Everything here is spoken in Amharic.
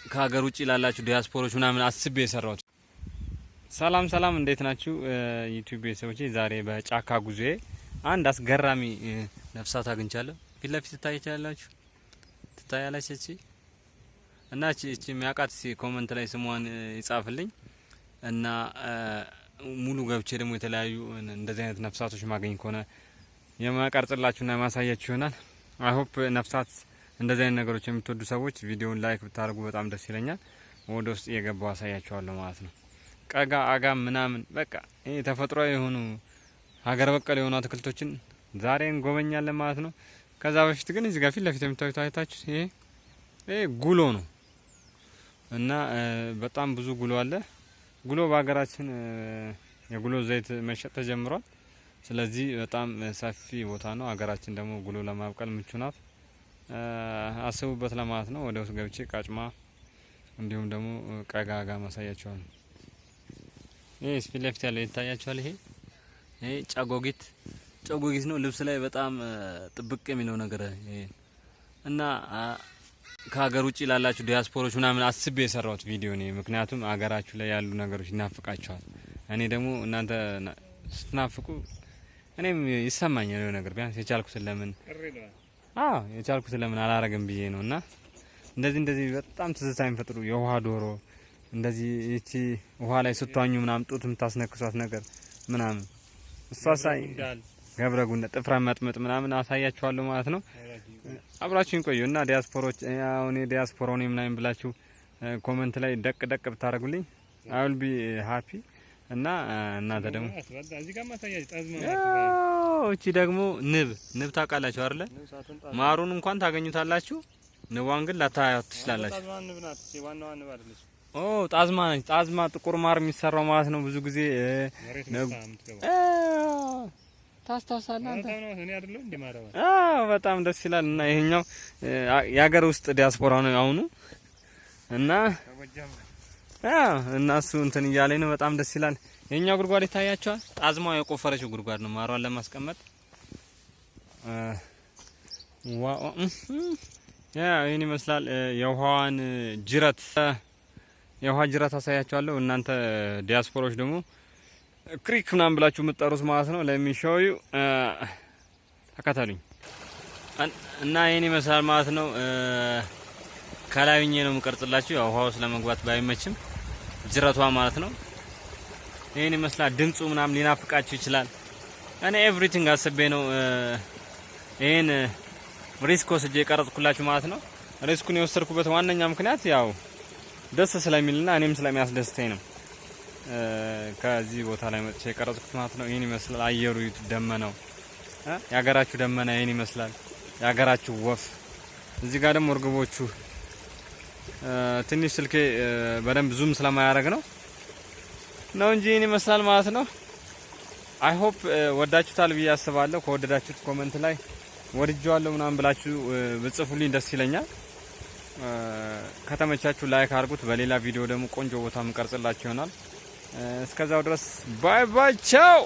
ከሀገር ውጪ ላላችሁ ዲያስፖሮች ምናምን አስቤ የሰራሁት። ሰላም ሰላም፣ እንዴት ናችሁ ዩቲዩብ ቤተሰቦቼ? ዛሬ በጫካ ጉዞዬ አንድ አስገራሚ ነፍሳት አግኝቻለሁ። ፊት ለፊት ትታያላችሁ እቺ እና እቺ የሚያውቃት ኮሜንት ላይ ስሟን ይጻፍልኝ እና ሙሉ ገብቼ ደግሞ የተለያዩ እንደዚህ አይነት ነፍሳቶች ማገኝ ከሆነ የማቀርጽላችሁና የማሳያችሁ ይሆናል። አይ ሆፕ ነፍሳት እንደዚህ አይነት ነገሮች የምትወዱ ሰዎች ቪዲዮውን ላይክ ብታደርጉ በጣም ደስ ይለኛል። ወደ ውስጥ እየገባው አሳያችኋለሁ ማለት ነው። ቀጋ አጋም ምናምን በቃ ይሄ ተፈጥሯዊ የሆኑ ሀገር በቀል የሆኑ አትክልቶችን ዛሬ እንጎበኛለን ማለት ነው። ከዛ በፊት ግን እዚህ ጋር ፊት ለፊት የምታዩት አይታችሁ ይሄ ጉሎ ነው እና በጣም ብዙ ጉሎ አለ። ጉሎ በሀገራችን የጉሎ ዘይት መሸጥ ተጀምሯል። ስለዚህ በጣም ሰፊ ቦታ ነው። ሀገራችን ደግሞ ጉሎ ለማብቀል ምቹ ናት። አስቡበት ለማለት ነው። ወደ ውስጥ ገብቼ ቃጭማ እንዲሁም ደግሞ ቀጋጋ ማሳያቸዋል። ይሄ ፊት ለፊት ያለው ይታያችኋል። ይሄ ጫጎጊት ነው። ልብስ ላይ በጣም ጥብቅ የሚለው ነገር ይሄ እና ከሀገር ውጪ ላላችሁ ዲያስፖሮች ምናምን አስቤ የሰራሁት ቪዲዮ ነው። ምክንያቱም ሀገራችሁ ላይ ያሉ ነገሮች ይናፍቃችኋል። እኔ ደግሞ እናንተ ስትናፍቁ እኔም ይሰማኛል የሆነ ነገር ቢያንስ የቻልኩትን ለምን አላረግም ብዬ ነው። እና እንደዚህ በጣም ትዝታ የሚፈጥሩ የውሃ ዶሮ እንደዚህ እቺ ውሃ ላይ ስትዋኙ ምናምን ጡት የምታስነክሷት ነገር ምናምን እሷ ሳይ ገብረ ጉንደ ጥፍራ መጥመጥ ምናምን አሳያችኋለሁ ማለት ነው። አብራችሁን ቆዩ እና ዲያስፖሮች አሁን ዲያስፖራው ነኝ ምናምን ብላችሁ ኮሜንት ላይ ደቅ ብታረጉልኝ አይ ዊል ቢ ሃፒ። እና እናንተ ደግሞ እቺ ደግሞ ንብ ታውቃላችሁ አይደለ? ማሩን እንኳን ታገኙታላችሁ፣ ንቧን ግን ላታያት ትችላላችሁ። ጣዝማ ነች። ጣዝማ ጥቁር ማር የሚሰራው ማለት ነው። ብዙ ጊዜ ታስታውሳለህ አንተ? በጣም ደስ ይላል። እና ይሄኛው የሀገር ውስጥ ዲያስፖራ ነው አሁኑ እና እሱ እንትን እያለኝ ነው። በጣም ደስ ይላል። የኛው ጉድጓድ ይታያቸዋል። ጣዝማው የቆፈረችው ጉድጓድ ነው ማሯን ለማስቀመጥ። ይሄን ይመስላል። የውሃ ጅረት አሳያችኋለሁ። እናንተ ዲያስፖሮች ደግሞ ክሪክ ምናምን ብላችሁ የምትጠሩት ማለት ነው። ለሚሾዩ ተከተሉኝ እና ይሄን ይመስላል ማለት ነው። ከላይኜ ነው የምቀርጽላችሁ። ያው ውሃው ስለመግባት ባይመችም ጅረቷ ማለት ነው። ይሄን ይመስላል። ድምጹ ምናምን ሊናፍቃችሁ ይችላል። እኔ ኤቭሪቲንግ አስቤ ነው ይሄን ሪስክ ወስጄ የቀረጽኩላችሁ ማለት ነው። ሪስኩን የወሰድኩበት ዋነኛ ምክንያት ያው ደስ ስለሚልና እኔም ስለሚያስደስተኝ ነው። ከዚህ ቦታ ላይ መጥቼ የቀረጽኩት ማለት ነው። ይሄን ይመስላል። አየሩ ደመናው ያገራችሁ ደመና ይሄን ይመስላል። ያገራችሁ ወፍ እዚህ ጋር ደግሞ እርግቦቹ ትንሽ ስልኬ በደንብ ዙም ስለማያደርግ ነው እንጂ ይሄን ይመስላል ማለት ነው። አይ ሆፕ ወዳችሁታል ብዬ አስባለሁ። ከወደዳችሁት ኮሜንት ላይ ወድጄዋለሁ ምናምን ብላችሁ ብጽፉልኝ ደስ ይለኛል። ከተመቻችሁ ላይክ አድርጉት። በሌላ ቪዲዮ ደግሞ ቆንጆ ቦታ ምቀርጽላችሁ ይሆናል። እስከዛው ድረስ ባይ ባይ ቻው።